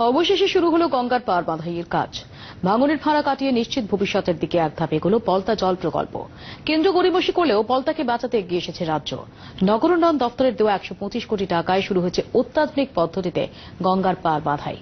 অবশেষে শুরু হলো গঙ্গার পার বাঁধাইয়ের কাজ। ভাঙনের ফাঁড়া কাটিয়ে নিশ্চিত ভবিষ্যতের দিকে এক ধাপ এগোলো পলতা জল প্রকল্প। কেন্দ্র গড়িমসি করলেও পলতাকে বাঁচাতে এগিয়ে এসেছে রাজ্য। নগর উন্নয়ন দপ্তরের দেওয়া 125 কোটি টাকায় শুরু হয়েছে অত্যাধুনিক পদ্ধতিতে গঙ্গার পার বাঁধাই।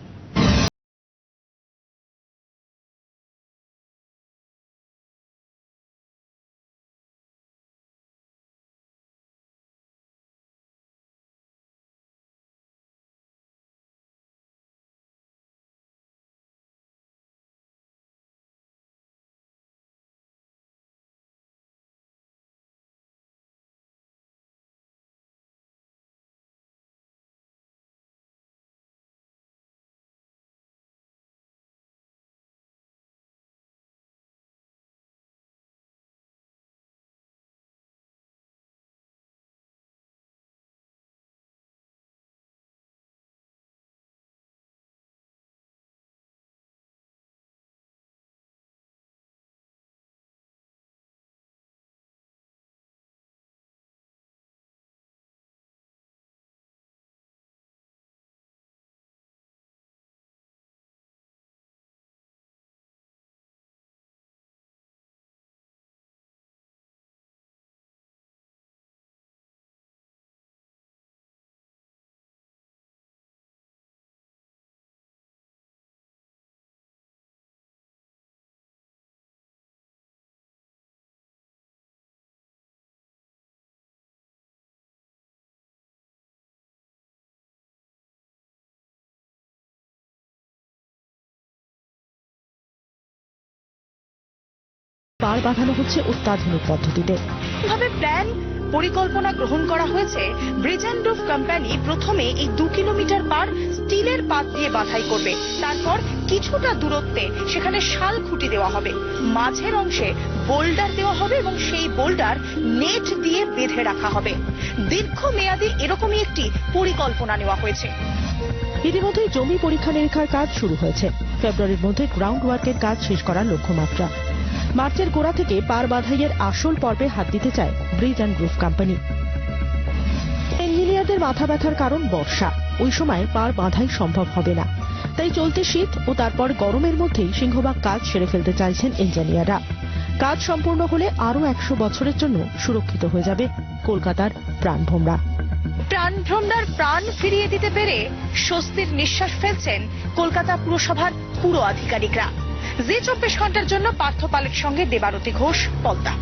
পার বাঁধানো হচ্ছে অত্যাধুনিক পদ্ধতিতে। ভাবে প্ল্যান পরিকল্পনা গ্রহণ করা হয়েছে। ব্রিজ অ্যান্ড রুফ কোম্পানি প্রথমে এই 2 কিলোমিটার পার স্টিলের পাত দিয়ে বাঁধাই করবে। তারপর কিছুটা দূরত্বে সেখানে শাল খুঁটি দেওয়া হবে, মাঝের অংশে বোল্ডার দেওয়া হবে এবং সেই বোল্ডার নেট দিয়ে বেঁধে রাখা হবে। দীর্ঘমেয়াদী এরকমই একটি পরিকল্পনা নেওয়া হয়েছে। ইতিমধ্যে জমি পরীক্ষা নিরীক্ষার কাজ শুরু হয়েছে। ফেব্রুয়ারির মধ্যে গ্রাউন্ড ওয়ার্কের কাজ শেষ করার লক্ষ্যমাত্রা। মার্চের গোড়া থেকে পার বাঁধাইয়ের আসল পর্বে হাত দিতে চায় ব্রিজ অ্যান্ড রুফ কোম্পানি। ইঞ্জিনিয়ারদের মাথা ব্যথার কারণ বর্ষা, ওই সময় পার বাঁধাই সম্ভব হবে না। তাই চলতি শীত ও তারপর গরমের মধ্যেই সিংহভাগ কাজ সেরে ফেলতে চাইছেন ইঞ্জিনিয়াররা। কাজ সম্পূর্ণ হলে আরো 100 বছরের জন্য সুরক্ষিত হয়ে যাবে কলকাতার প্রাণভোমরা। প্রাণভ্রমরার প্রাণ ফিরিয়ে দিতে পেরে স্বস্তির নিঃশ্বাস ফেলছেন কলকাতা পুরসভার পুর আধিকারিকরা। জি 24 ঘন্টার জন্য পার্থ পালের সঙ্গে দেবারতী ঘোষ, পলতা।